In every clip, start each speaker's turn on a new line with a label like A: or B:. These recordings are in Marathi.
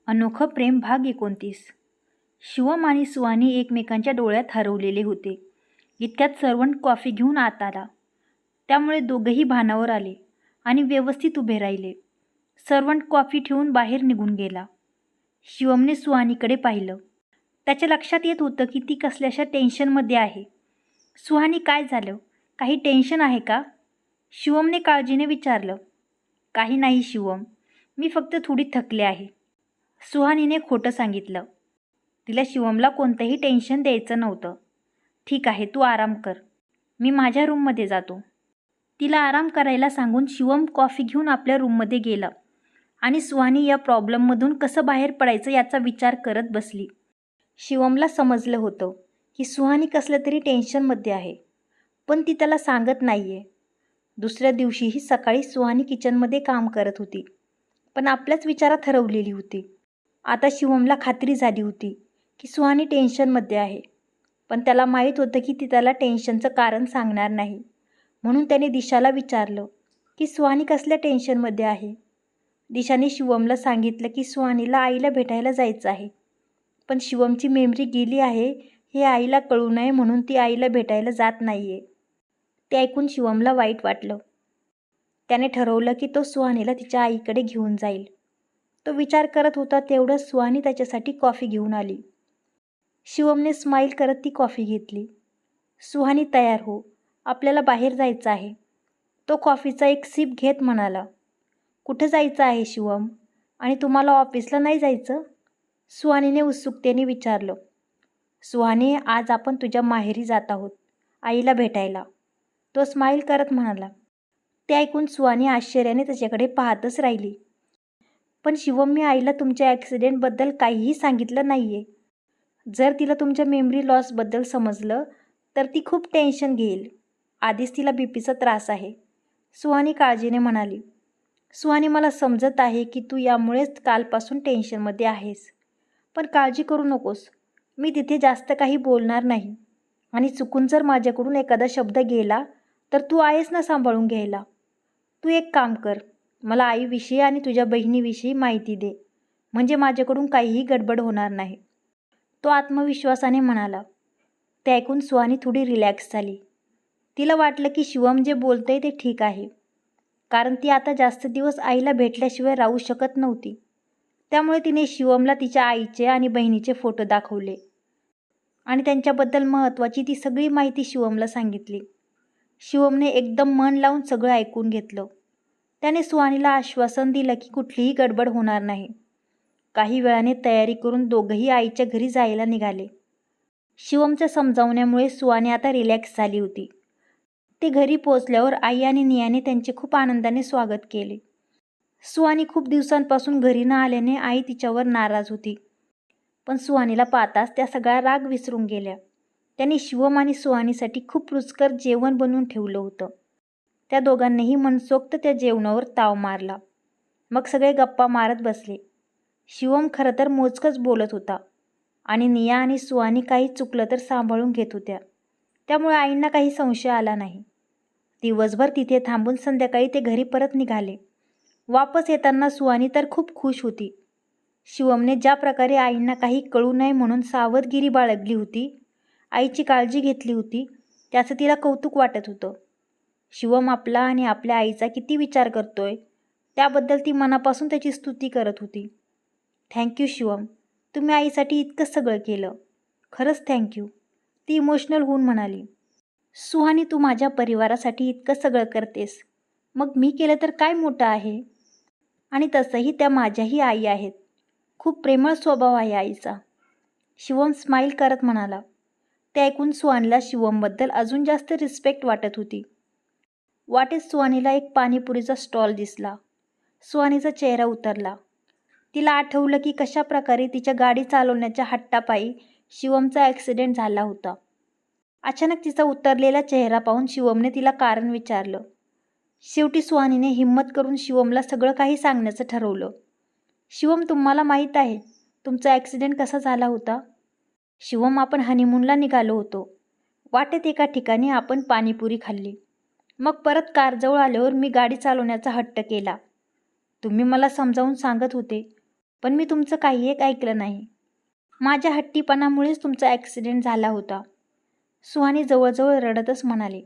A: अनोखं प्रेम भाग 29. शिवम आणि सुहानी एकमेकांच्या डोळ्यात हरवलेले होते. इतक्यात सर्वंट कॉफी घेऊन आत आला. त्यामुळे दोघंही भानावर आले आणि व्यवस्थित उभे राहिले. सर्वंट कॉफी ठेवून बाहेर निघून गेला. शिवमने सुहानीकडे पाहिलं. त्याच्या लक्षात येत होतं की ती कसल्याशा टेन्शनमध्ये आहे. सुहानी, काय झालं? काही टेन्शन आहे का? शिवमने काळजीने विचारलं. काही नाही शिवम, मी फक्त थोडी थकले आहे. सुहानीने खोटं सांगितलं. तिला शिवमला कोणतंही टेन्शन द्यायचं नव्हतं. ठीक आहे, तू आराम कर, मी माझ्या रूममध्ये जातो. तिला आराम करायला सांगून शिवम कॉफी घेऊन आपल्या रूममध्ये गेला आणि सुहानी या प्रॉब्लेममधून कसं बाहेर पडायचं याचा विचार करत बसली. शिवमला समजलं होतं की सुहानी कसल्या तरी टेन्शनमध्ये आहे, पण ती त्याला सांगत नाही आहे. दुसऱ्या दिवशीही सकाळी सुहानी किचनमध्ये काम करत होती, पण आपल्याच विचारात हरवलेली होती. आता शिवमला खात्री झाली होती की सुहानी टेन्शनमध्ये आहे, पण त्याला माहीत होतं की ती त्याला टेन्शनचं कारण सांगणार नाही. म्हणून त्याने दिशाला विचारलं की सुहानी कसल्या टेन्शनमध्ये आहे. दिशाने शिवमला सांगितलं की सुहानीला आईला भेटायला जायचं आहे, पण शिवमची मेमरी गेली आहे हे आईला कळू नये म्हणून ती आईला भेटायला जात नाही आहे. ते ऐकून शिवमला वाईट वाटलं. त्याने ठरवलं की तो सुहानीला तिच्या आईकडे घेऊन जाईल. तो विचार करत होता तेवढं सुहानी त्याच्यासाठी कॉफी घेऊन आली. शिवमने स्माईल करत ती कॉफी घेतली. सुहानी, तयार हो, आपल्याला बाहेर जायचं आहे. तो कॉफीचा एक सिप घेत म्हणाला. कुठं जायचं आहे शिवम? आणि तुम्हाला ऑफिसला नाही जायचं? सुहानीने उत्सुकतेने विचारलं. सुहानी, आज आपण तुझ्या माहेरी जात आहोत, आईला भेटायला, तो स्माईल करत म्हणाला. ते ऐकून सुहानी आश्चर्याने त्याच्याकडे पाहतच राहिली. पण शिवम, मी आईला तुमच्या ॲक्सिडेंटबद्दल काहीही सांगितलं नाही आहे. जर तिला तुमच्या मेमरी लॉसबद्दल समजलं तर ती खूप टेन्शन घेईल. आधीच तिला बीपीचा त्रास आहे, सुहानी काळजीने म्हणाली. सुहानी, मला समजत आहे की तू यामुळेच कालपासून टेन्शनमध्ये आहेस, पण काळजी करू नकोस. मी तिथे जास्त काही बोलणार नाही, आणि चुकून जर माझ्याकडून एखादा शब्द गेला तर तू आहेस ना सांभाळून घ्यायला. तू एक काम कर, मला आईविषयी आणि तुझ्या बहिणीविषयी माहिती दे, म्हणजे माझ्याकडून काहीही गडबड होणार नाही, तो आत्मविश्वासाने म्हणाला. ते ऐकून सुहानी थोडी रिलॅक्स झाली. तिला वाटलं की शिवम जे बोलतंय ते ठीक आहे, कारण ती आता जास्त दिवस आईला भेटल्याशिवाय राहू शकत नव्हती. त्यामुळे तिने शिवमला तिच्या आईचे आणि बहिणीचे फोटो दाखवले आणि त्यांच्याबद्दल महत्त्वाची ती सगळी माहिती शिवमला सांगितली. शिवमने एकदम मन लावून सगळं ऐकून घेतलं. त्याने सुहानीला आश्वासन दिलं की कुठलीही गडबड होणार नाही. काही वेळाने तयारी करून दोघंही आईच्या घरी जायला निघाले. शिवमच्या समजावण्यामुळे सुहानी आता रिलॅक्स झाली होती. ते घरी पोचल्यावर आई आणि नियाने त्यांचे खूप आनंदाने स्वागत केले. सुहानी खूप दिवसांपासून घरी न आल्याने आई तिच्यावर नाराज होती, पण सुहानीला पाहताच त्या सगळा राग विसरून गेल्या. त्यांनी शिवम आणि सुहानीसाठी खूप रुचकर जेवण बनवून ठेवलं होतं. त्या दोघांनीही मनसोक्त त्या जेवणावर ताव मारला. मग सगळे गप्पा मारत बसले. शिवम खरं तर मोजकंच बोलत होता आणि निया आणि सुहानी काही चुकलं तर सांभाळून घेत होत्या. त्यामुळे आईंना काही संशय आला नाही. दिवसभर तिथे थांबून संध्याकाळी ते घरी परत निघाले. वापस येताना सुहानी तर खूप खुश होती. शिवमने ज्या प्रकारे आईंना काही कळू नये म्हणून सावधगिरी बाळगली होती, आईची काळजी घेतली होती, त्याचं तिला कौतुक वाटत होतं. शिवम आपला आणि आपल्या आईचा किती विचार करतोय त्याबद्दल ती मनापासून त्याची स्तुती करत होती. थँक्यू शिवम, तुम्ही आईसाठी इतकं सगळं केलं, खरंच थँक्यू, ती इमोशनल होऊन म्हणाली. सुहानी, तू माझ्या परिवारासाठी इतकं सगळं करतेस, मग मी केलं तर काय मोठं आहे? आणि तसंही त्या माझ्याही आई आहेत. खूप प्रेमळ स्वभाव आहे आईचा, शिवम स्माईल करत म्हणाला. ते ऐकून सुहानीला शिवमबद्दल अजून जास्त रिस्पेक्ट वाटत होती. वाटेत सुहानीला एक पाणीपुरीचा स्टॉल दिसला. सुहानीचा चेहरा उतरला. तिला आठवलं की कशा प्रकारे तिच्या गाडी चालवण्याच्या हट्टापायी शिवमचा ॲक्सिडेंट झाला होता. अचानक तिचा उतरलेला चेहरा पाहून शिवमने तिला कारण विचारलं. शेवटी सुहानीने हिम्मत करून शिवमला सगळं काही सांगण्याचं ठरवलं. शिवम, तुम्हाला माहीत आहे तुमचा ॲक्सिडेंट कसा झाला होता? शिवम, आपण हनीमूनला निघालो होतो. वाटेत एका ठिकाणी आपण पाणीपुरी खाल्ली. मग परत कारजवळ आल्यावर मी गाडी चालवण्याचा हट्ट केला. तुम्ही मला समजावून सांगत होते, पण मी तुमचं काही एक ऐकलं नाही. माझ्या हट्टीपणामुळेच तुमचा ॲक्सिडेंट झाला होता. सुहानी जवळजवळ रडतच म्हणाले.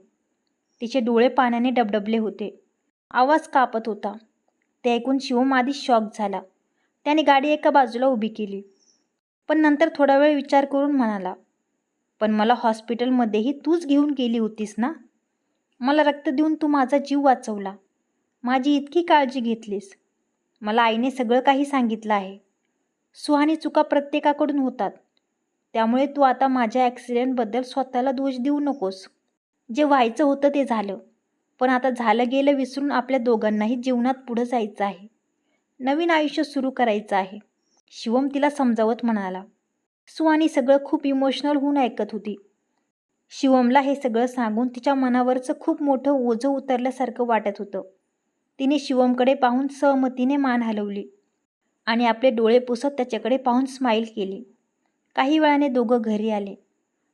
A: तिचे डोळे पाण्याने डबडबले होते. आवाज कापत होता. ते ऐकून शिवम आधी शॉक झाला. त्याने गाडी एका बाजूला उभी केली. पण नंतर थोडा वेळ विचार करून म्हणाला, पण मला हॉस्पिटलमध्येही तूच घेऊन गेली होतीस ना? मला रक्त देऊन तू माझा जीव वाचवला. माझी इतकी काळजी घेतलीस. मला आईने सगळं काही सांगितलं आहे. सुहानी, चुका प्रत्येकाकडून होतात. त्यामुळे तू आता माझ्या ॲक्सिडेंटबद्दल स्वतःला दोष देऊ नकोस. जे व्हायचं होतं ते झालं. पण आता झालं गेलं विसरून आपल्या दोघांनाही जीवनात पुढं जायचं आहे. नवीन आयुष्य सुरू करायचं आहे, शिवम तिला समजावत म्हणाला. सुहानी सगळं खूप इमोशनल होऊन ऐकत होती. शिवमला हे सगळं सांगून तिच्या मनावरचं खूप मोठं ओझं उतरल्यासारखं वाटत होतं. तिने शिवमकडे पाहून सहमतीने मान हलवली आणि आपले डोळे पुसत त्याच्याकडे पाहून स्माईल केली. काही वेळाने दोघं घरी आले.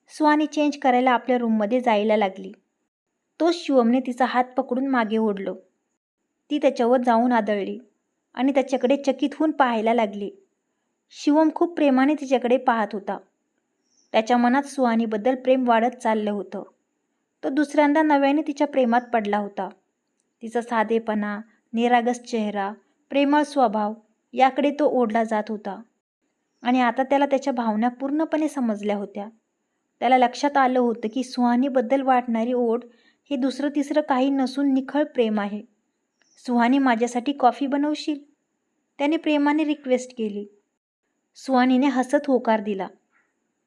A: सुहानी चेंज करायला आपल्या रूममध्ये जायला लागली. तोच शिवमने तिचा हात पकडून मागे ओढलं. ती त्याच्यावर जाऊन आदळली आणि त्याच्याकडे चकित होऊन पाहायला लागली. शिवम खूप प्रेमाने तिच्याकडे पाहत होता. त्याच्या मनात सुहानीबद्दल प्रेम वाढत चाललं होतं. तो दुसऱ्यांदा नव्याने तिच्या प्रेमात पडला होता. तिचा साधेपणा, निरागस चेहरा, प्रेमळ स्वभाव याकडे तो ओढला जात होता. आणि आता त्याला त्याच्या भावना पूर्णपणे समजल्या होत्या. त्याला लक्षात आलं होतं की सुहानीबद्दल वाटणारी ओढ हे दुसरं तिसरं काही नसून निखळ प्रेम आहे. सुहानी, माझ्यासाठी कॉफी बनवशील? त्याने प्रेमाने रिक्वेस्ट केली. सुहानीने हसत होकार दिला.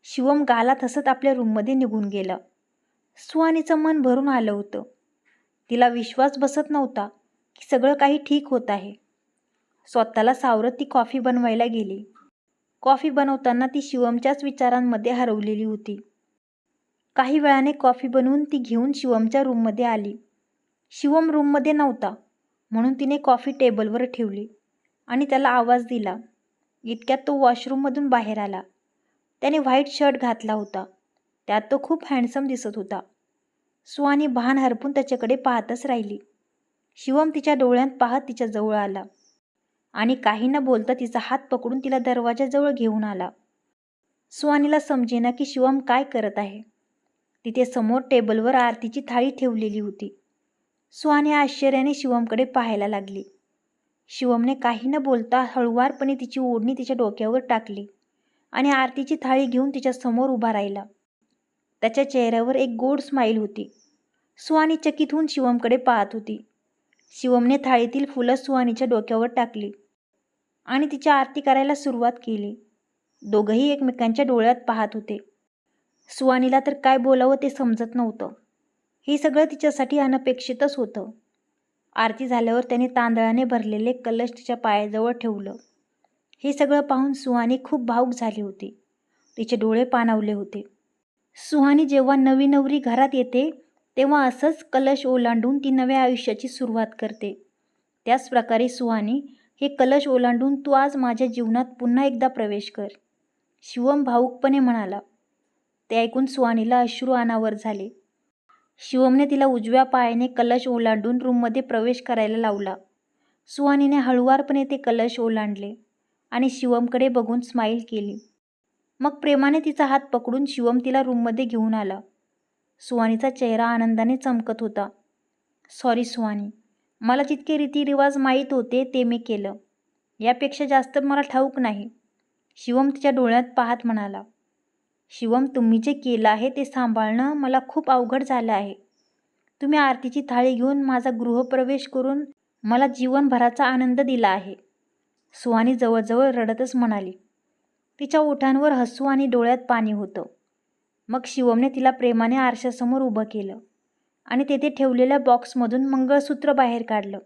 A: शिवम गालात हसत आपल्या रूममध्ये निघून गेला. सुहानीचं मन भरून आलं होतं. तिला विश्वास बसत नव्हता की सगळं काही ठीक होत आहे. स्वतःला सावरत ती कॉफी बनवायला गेली. कॉफी बनवताना ती शिवमच्याच विचारांमध्ये हरवलेली होती. काही वेळाने कॉफी बनवून ती घेऊन शिवमच्या रूममध्ये आली. शिवम रूममध्ये नव्हता म्हणून तिने कॉफी टेबलवर ठेवली आणि त्याला आवाज दिला. इतक्यात तो वॉशरूममधून बाहेर आला. त्याने व्हाईट शर्ट घातला होता. त्यात तो खूप हँडसम दिसत होता. सुहानी भान हरपून त्याच्याकडे पाहतच राहिली. शिवम तिच्या डोळ्यात पाहत तिच्या जवळ आला आणि काही न बोलता तिचा हात पकडून तिला दरवाजाजवळ घेऊन आला. सुहानीला समजेना की शिवम काय करत आहे. तिथे समोर टेबलवर आरतीची थाळी ठेवलेली होती. सुहानी आश्चर्याने शिवमकडे पाहायला लागली. शिवमने काही न बोलता हळुवारपणे तिची ओढणी तिच्या डोक्यावर टाकली आणि आरतीची थाळी घेऊन तिच्या समोर उभा राहिला. त्याच्या चेहऱ्यावर एक गोड स्माईल होती. सुहानी चकित होऊन शिवमकडे पाहत होती. शिवमने थाळीतील फुलं सुहानीच्या डोक्यावर टाकली आणि तिची आरती करायला सुरुवात केली. दोघंही एकमेकांच्या डोळ्यात पाहत होते. सुहानीला तर काय बोलावं ते समजत नव्हतं. हे सगळं तिच्यासाठी अनपेक्षितच होतं. आरती झाल्यावर त्याने तांदळाने भरलेले कलश तिच्या पायाजवळ ठेवलं. हे सगळं पाहून सुहानी खूप भावुक झाली होती. तिचे डोळे पाणावले होते. सुहानी जेव्हा नवी नवरी घरात येते तेव्हा असंच कलश ओलांडून ती नव्या आयुष्याची सुरुवात करते. त्याच प्रकारे सुहानी, हे कलश ओलांडून तू आज माझ्या जीवनात पुन्हा एकदा प्रवेश कर, शिवम भावुकपणे म्हणाला. ते ऐकून सुहानीला अश्रू अनावर झाले. शिवमने तिला उजव्या पायाने कलश ओलांडून रूममध्ये प्रवेश करायला लावला. सुहानीने हळुवारपणे ते कलश ओलांडले आणि शिवमकडे बघून स्माईल केली. मग प्रेमाने तिचा हात पकडून शिवम तिला रूममध्ये घेऊन आला. सुहानीचा चेहरा आनंदाने चमकत होता. सॉरी सुहानी, मला जितके रीतिरिवाज माहीत होते ते मी केलं. यापेक्षा जास्त मला ठाऊक नाही, शिवम तिच्या डोळ्यात पाहत म्हणाला. शिवम, तुम्ही जे केलं आहे ते सांभाळणं मला खूप अवघड झालं आहे. तुम्ही आरतीची थाळी घेऊन माझा गृहप्रवेश करून मला जीवनभराचा आनंद दिला आहे. सुहानी जवळजवळ रडतच म्हणाली. तिच्या ओठांवर हसू आणि डोळ्यात पाणी होतं. मग शिवमने तिला प्रेमाने आरशासमोर उभं केलं आणि तेथे ठेवलेल्या बॉक्समधून मंगळसूत्र बाहेर काढलं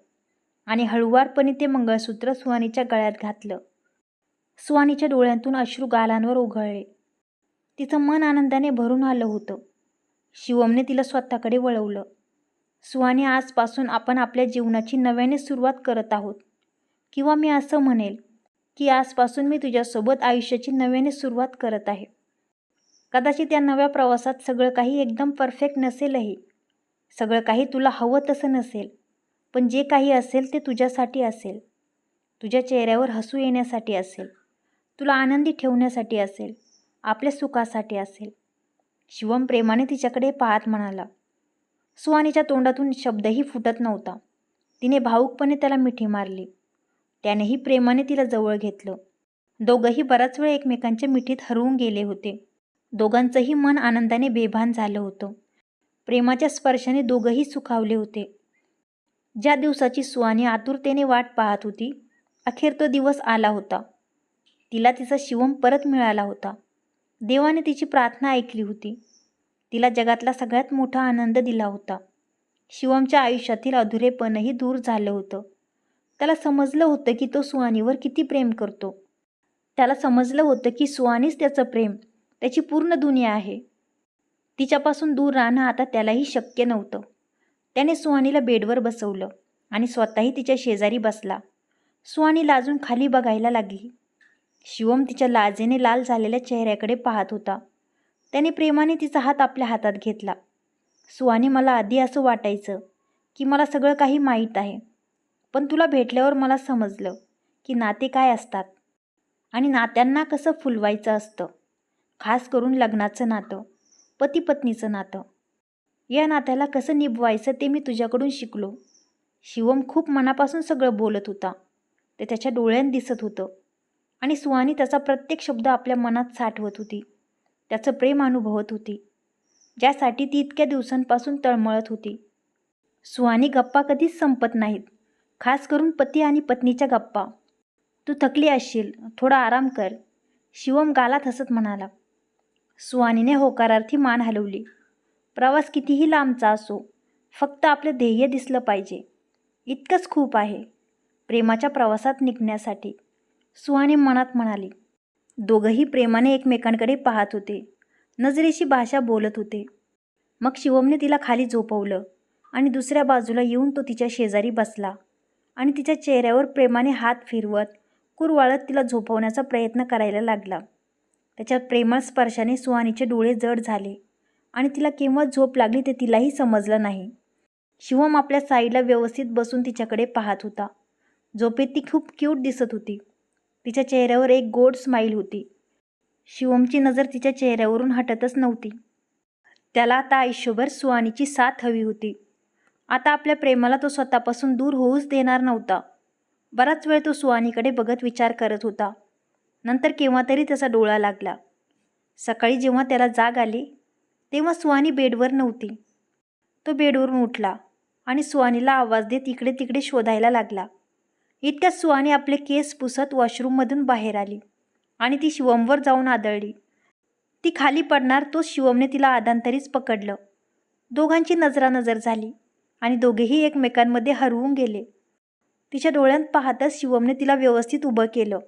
A: आणि हळुवारपणे ते मंगळसूत्र सुहानीच्या गळ्यात घातलं. सुहानीच्या डोळ्यांतून अश्रू गालांवर ओघळले. तिचं मन आनंदाने भरून आलं होतं. शिवमने तिला स्वतःकडे वळवलं. सुहानी, आजपासून आपण आपल्या जीवनाची नव्याने सुरुवात करत आहोत. किंवा मी असं म्हणेल की आजपासून मी तुझ्यासोबत आयुष्याची नव्याने सुरुवात करत आहे. कदाचित या नव्या प्रवासात सगळं काही एकदम परफेक्ट नसेलही. सगळं काही तुला हवं तसं नसेल. पण जे काही असेल ते तुझ्यासाठी असेल. तुझ्या चेहऱ्यावर हसू येण्यासाठी असेल, तुला आनंदी ठेवण्यासाठी असेल, आपल्या सुखासाठी असेल. शिवम प्रेमाने तिच्याकडे पाहत म्हणाला. सुहानीच्या तोंडातून शब्दही फुटत नव्हता. तिने भावुकपणे त्याला मिठी मारली. त्यानेही प्रेमाने तिला जवळ घेतलं. दोघंही बराच वेळ एकमेकांच्या मिठीत हरवून गेले होते. दोघांचंही मन आनंदाने बेभान झालं होतं. प्रेमाच्या स्पर्शाने दोघंही सुखावले होते. ज्या दिवसाची सुहानी आतुरतेने वाट पाहत होती, अखेर तो दिवस आला होता. तिला तिचा शिवम परत मिळाला होता. देवाने तिची प्रार्थना ऐकली होती. तिला जगातला सगळ्यात मोठा आनंद दिला होता. शिवमच्या आयुष्यातील अधुरेपणही दूर झालं होतं. त्याला समजलं होतं की तो सुहानीवर किती प्रेम करतो. त्याला समजलं होतं की सुहानीच त्याचं प्रेम, त्याची पूर्ण दुनिया आहे. तिच्यापासून दूर राहणं आता त्यालाही शक्य नव्हतं. त्याने सुहानीला बेडवर बसवलं आणि स्वतःही तिच्या शेजारी बसला. सुहानी लाजून खाली बघायला लागली. शिवम तिच्या लाजेने लाल झालेल्या चेहऱ्याकडे पाहत होता. त्याने प्रेमाने तिचा हात आपल्या हातात घेतला. सुहानी, मला आधी असं वाटायचं की मला सगळं काही माहीत आहे, पण तुला भेटल्यावर मला समजलं की नाते काय असतात आणि नात्यांना कसं फुलवायचं असतं. खास करून लग्नाचं नातं, पती पत्नीचं नातं. या नात्याला कसं निभवायचं ते मी तुझ्याकडून शिकलो. शिवम खूप मनापासून सगळं बोलत होता. ते त्याच्या डोळ्यात दिसत होतं आणि सुहानी त्याचा प्रत्येक शब्द आपल्या मनात साठवत होती. त्याचं प्रेम अनुभवत होती, ज्यासाठी ती इतक्या दिवसांपासून तळमळत होती. सुहानी, गप्पा कधीच संपत नाहीत, खास करून पती आणि पत्नीच्या गप्पा. तू थकली असशील, थोडा आराम कर, शिवम गालात हसत म्हणाला. सुहानीने होकारार्थी मान हलवली. प्रवास कितीही लांबचा असो, फक्त आपलं ध्येय दिसलं पाहिजे, इतकंच खूप आहे प्रेमाच्या प्रवासात निघण्यासाठी, सुहानी मनात म्हणाली. दोघंही प्रेमाने एकमेकांकडे पाहत होते, नजरेची भाषा बोलत होते. मग शिवमने तिला खाली झोपवलं आणि दुसऱ्या बाजूला येऊन तो तिच्या शेजारी बसला आणि तिच्या चेहऱ्यावर प्रेमाने हात फिरवत, कुरवाळत तिला झोपवण्याचा प्रयत्न करायला लागला. त्याच्या प्रेमळ स्पर्शाने सुहानीचे डोळे जड झाले आणि तिला केव्हा झोप लागली ते तिलाही समजलं नाही. शिवम आपल्या साईडला व्यवस्थित बसून तिच्याकडे पाहत होता. झोपेत ती खूप क्यूट दिसत होती. तिच्या चेहऱ्यावर एक गोड स्माईल होती. शिवमची नजर तिच्या चेहऱ्यावरून हटतच नव्हती. त्याला आता आयुष्यभर सुहानीची साथ हवी होती. आता आपल्या प्रेमाला तो स्वतःपासून दूर होऊच देणार नव्हता. बराच वेळ तो सुहानीकडे बघत विचार करत होता. नंतर केव्हा तरी त्याचा डोळा लागला. सकाळी जेव्हा त्याला जाग आली तेव्हा सुहानी बेडवर नव्हती. तो बेडवरून उठला आणि सुहानीला आवाज देत इकडे तिकडे शोधायला लागला. इतक्यात सुहानी आपले केस पुसत वॉशरूममधून बाहेर आली आणि ती शिवमवर जाऊन आदळली. ती खाली पडणार तोच शिवमने तिला आदांतरीच पकडलं. दोघांची नजरानजर झाली आणि दोघेही एकमेकांमध्ये हरवून गेले. तिच्या डोळ्यांत पाहतच शिवमने तिला व्यवस्थित उभं केलं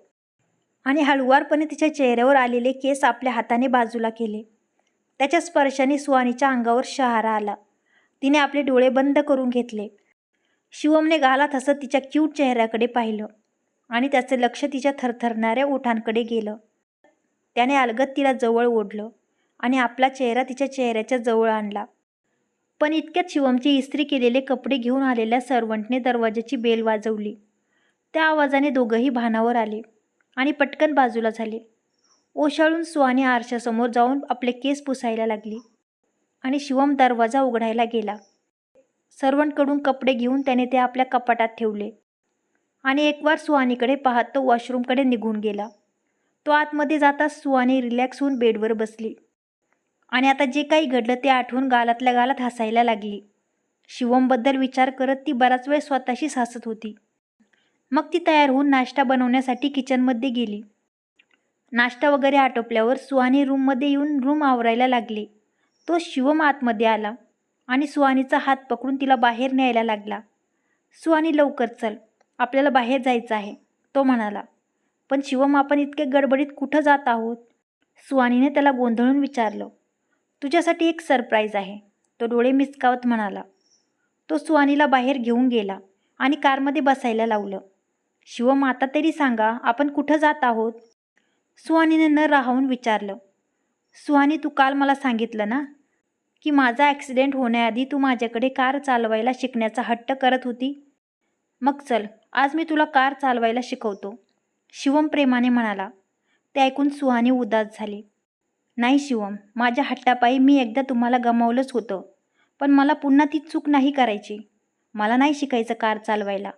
A: आणि हळुवारपणे तिच्या चेहऱ्यावर आलेले केस आपल्या हाताने बाजूला केले. त्याच्या स्पर्शाने सुहानीच्या अंगावर शहारा आला. तिने आपले डोळे बंद करून घेतले. शिवमने गालात हसत तिच्या क्यूट चेहऱ्याकडे पाहिलं आणि त्याचं लक्ष तिच्या थरथरणाऱ्या ओठांकडे गेलं. त्याने अलगद तिला जवळ ओढलं आणि आपला चेहरा तिच्या चेहऱ्याच्या जवळ आणला. पण इतक्यात शिवमचे इस्त्री केलेले कपडे घेऊन आलेल्या सर्वंटने दरवाजाची बेल वाजवली. त्या आवाजाने दोघंही भानावर आले आणि पटकन बाजूला झाले. ओशाळून सुहानी आरशासमोर जाऊन आपले केस पुसायला लागली आणि शिवम दरवाजा उघडायला गेला. सर्वंटकडून कपडे घेऊन त्याने ते आपल्या कपाटात ठेवले आणि एकवार सुहानीकडे पाहत तो वॉशरूमकडे निघून गेला. तो आतमध्ये जाताच सुहानी रिलॅक्स होऊन बेडवर बसली आणि आता जे काही घडलं ते आठवून गालातल्या गालात हसायला लागली. शिवमबद्दल विचार करत ती बराच वेळ स्वतःशीच हसत होती. मग ती तयार होऊन नाश्ता बनवण्यासाठी किचनमध्ये गेली. नाश्ता वगैरे आटोपल्यावर सुहानी रूममध्ये येऊन रूम आवरायला लागली. तो शिवम आतमध्ये आला आणि सुहानीचा हात पकडून तिला बाहेर न्यायला लागला. सुहानी, लवकर चल, आपल्याला बाहेर जायचं आहे, तो म्हणाला. पण शिवम, आपण इतके गडबडीत कुठं जात आहोत? सुहानीने त्याला गोंधळून विचारलं. तुझ्यासाठी एक सरप्राईज आहे, तो डोळे मिचकावत म्हणाला. तो सुहानीला बाहेर घेऊन गेला आणि कारमध्ये बसायला लावलं. शिवम, आता तरी सांगा, आपण कुठं जात आहोत? सुहानीने न राहून विचारलं. सुहानी, तू काल मला सांगितलं ना की माझा ॲक्सिडेंट होण्याआधी तू माझ्याकडे कार चालवायला शिकण्याचा हट्ट करत होती. मग चल, आज मी तुला कार चालवायला शिकवतो, शिवम प्रेमाने म्हणाला. ते ऐकून सुहानी उदास झाली. नाही शिवम, माझ्या हट्टापायी मी एकदा तुम्हाला गमावलंच होतं, पण मला पुन्हा ती चूक नाही करायची. मला नाही शिकायचं कार चालवायला,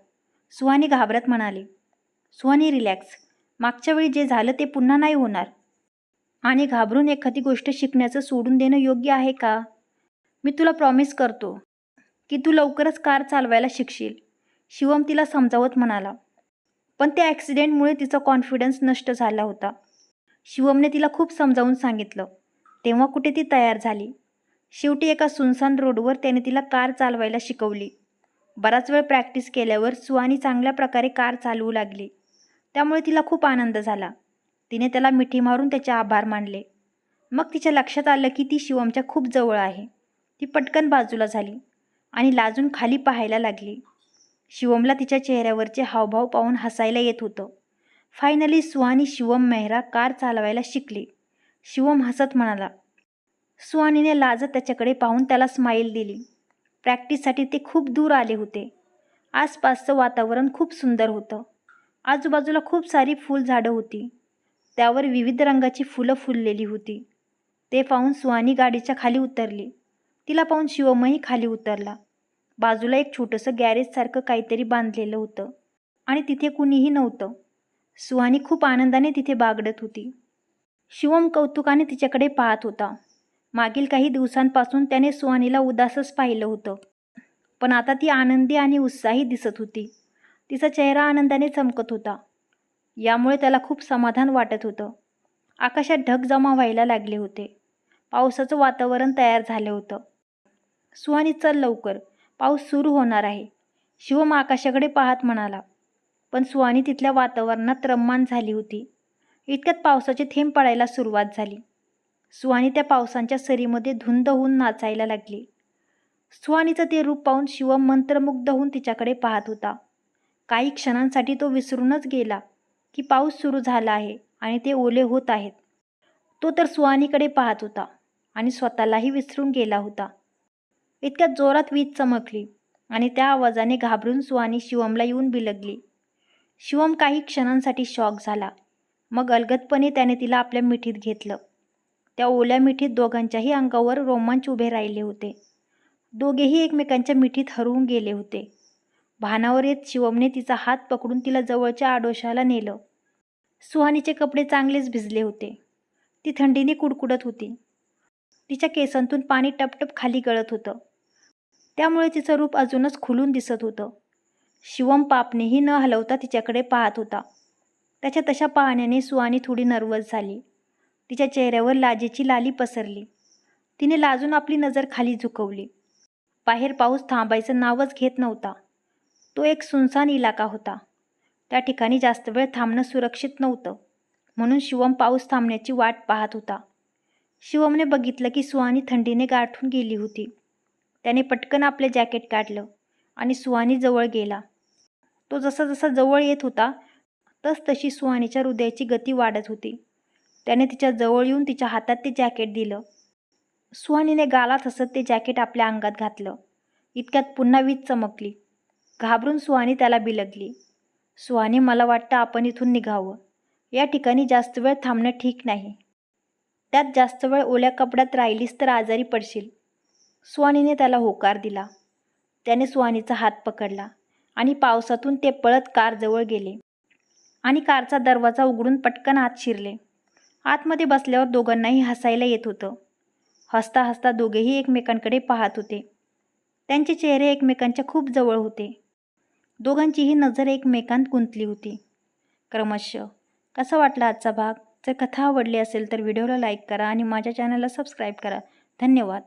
A: सुहानी घाबरत म्हणाली. सुहानी रिलॅक्स, मागच्या वेळी जे झालं ते पुन्हा नाही होणार. आणि घाबरून एखादी गोष्ट शिकण्याचं सोडून देणं योग्य आहे का? मी तुला प्रॉमिस करतो की तू लवकरच कार चालवायला शिकशील, शिवम तिला समजावत म्हणाला. पण त्या ॲक्सिडेंटमुळे तिचा कॉन्फिडन्स नष्ट झाला होता. शिवमने तिला खूप समजावून सांगितलं, तेव्हा कुठे ती तयार झाली. शेवटी एका सुनसान रोडवर त्याने तिला कार चालवायला शिकवली. बराच वेळ प्रॅक्टिस केल्यावर सुहानी चांगल्या प्रकारे कार चालवू लागली. त्यामुळे तिला खूप आनंद झाला. तिने त्याला मिठी मारून त्याचे आभार मानले. मग तिच्या लक्षात आलं की ती शिवमच्या खूप जवळ आहे. ती पटकन बाजूला झाली आणि लाजून खाली पाहायला लागली. शिवमला तिच्या चेहऱ्यावरचे हावभाव पाहून हसायला येत होतं. फायनली सुहानी शिवम मेहरा कार चालवायला शिकली. शिवम हसत म्हणाला. सुहानीने लाजत त्याच्याकडे पाहून त्याला स्माईल दिली. प्रॅक्टिससाठी ते खूप दूर आले होते. आसपासचं वातावरण खूप सुंदर होतं. आजूबाजूला खूप सारी फुलझाडं होती. त्यावर विविध रंगाची फुलं फुललेली होती. ते पाहून सुहानी गाडीच्या खाली उतरली. तिला पाहून शिवमही खाली उतरला. बाजूला एक छोटंसं गॅरेजसारखं काहीतरी बांधलेलं होतं आणि तिथे कुणीही नव्हतं. सुहानी खूप आनंदाने तिथे बागडत होती. शिवम कौतुकाने तिच्याकडे पाहत होता. मागील काही दिवसांपासून त्याने सुहानीला उदासच पाहिलं होतं, पण आता ती आनंदी आणि उत्साही दिसत होती. तिचा चेहरा आनंदाने चमकत होता. यामुळे त्याला खूप समाधान वाटत होतं. आकाशात ढग जमा व्हायला लागले होते. पावसाचं वातावरण तयार झालं होतं. सुहानी, चल लवकर, पाऊस सुरू होणार आहे, शिवम आकाशाकडे पाहत म्हणाला. पण सुहानी तिथल्या वातावरणात रममाण झाली होती. इतक्यात पावसाचे थेंब पडायला सुरुवात झाली. सुहानी त्या पावसांच्या सरीमध्ये धुंद होऊन नाचायला लागली. सुहानीचं ते रूप पाहून शिवम मंत्रमुग्ध होऊन तिच्याकडे पाहत होता. काही क्षणांसाठी तो विसरूनच गेला की पाऊस सुरू झाला आहे आणि ते ओले होत आहेत. तो तर सुहानीकडे पाहत होता आणि स्वतःलाही विसरून गेला होता. इतक्यात जोरात वीज चमकली आणि त्या आवाजाने घाबरून सुहानी शिवमला येऊन बिलगली. शिवम काही क्षणांसाठी शॉक झाला. मग अलगदपणे त्याने तिला आपल्या मिठीत घेतलं. त्या ओल्या मिठीत दोघांच्याही अंगावर रोमांच उभे राहिले होते. दोघेही एकमेकांच्या मिठीत हरवून गेले होते. भानावर येत शिवमने तिचा हात पकडून तिला जवळच्या आडोशाला नेलं. सुहानीचे कपडे चांगलेच भिजले होते. ती थंडीने कुडकुडत होती. तिच्या केसांतून पाणी टपटप खाली गळत होतं. त्यामुळे तिचं रूप अजूनच खुलून दिसत होतं. शिवम पापणेही न हलवता तिच्याकडे पाहत होता. त्याच्या तशा पाहण्याने सुहानी थोडी नर्वस झाली. तिच्या चेहऱ्यावर लाजेची लाली पसरली. तिने लाजून आपली नजर खाली झुकवली. बाहेर पाऊस थांबायचं नावच घेत नव्हता. तो एक सुनसान इलाका होता. त्या ठिकाणी जास्त वेळ थांबणं सुरक्षित नव्हतं. म्हणून शिवम पाऊस थांबण्याची वाट पाहत होता. शिवमने बघितलं की सुहानी थंडीने गारठून गेली होती. त्याने पटकन आपले जॅकेट काढलं आणि सुहानी जवळ गेला. तो जसा जसा जवळ येत होता तशी सुहानीच्या हृदयाची गती वाढत होती. त्याने तिच्या जवळ येऊन तिच्या हातात ते जॅकेट दिलं. सुहानीने गालात हसत ते जॅकेट आपल्या अंगात घातलं. इतक्यात पुन्हा वीज चमकली. घाबरून सुहानी त्याला बिलगली. सुहानी, मला वाटतं आपण इथून निघावं. या ठिकाणी जास्त वेळ थांबणं ठीक नाही. त्यात जास्त वेळ ओल्या कपड्यात राहिलीस तर आजारी पडशील. सुहानीने त्याला होकार दिला. त्याने सुहानीचा हात पकडला आणि पावसातून ते पळत कारजवळ गेले आणि कारचा दरवाजा उघडून पटकन आत शिरले. आतमध्ये बसल्यावर दोघांनाही हसायला येत होतं. हसता हसता दोघेही एकमेकांकडे पाहत होते. त्यांचे चेहरे एकमेकांच्या खूप जवळ होते. दोघांचीही नजर एकमेकांत गुंतली होती. क्रमशः. कसा वाटला आजचा भाग? जर कथा आवडली असेल तर व्हिडिओला लाईक करा आणि माझ्या चॅनलला सबस्क्राईब करा. धन्यवाद.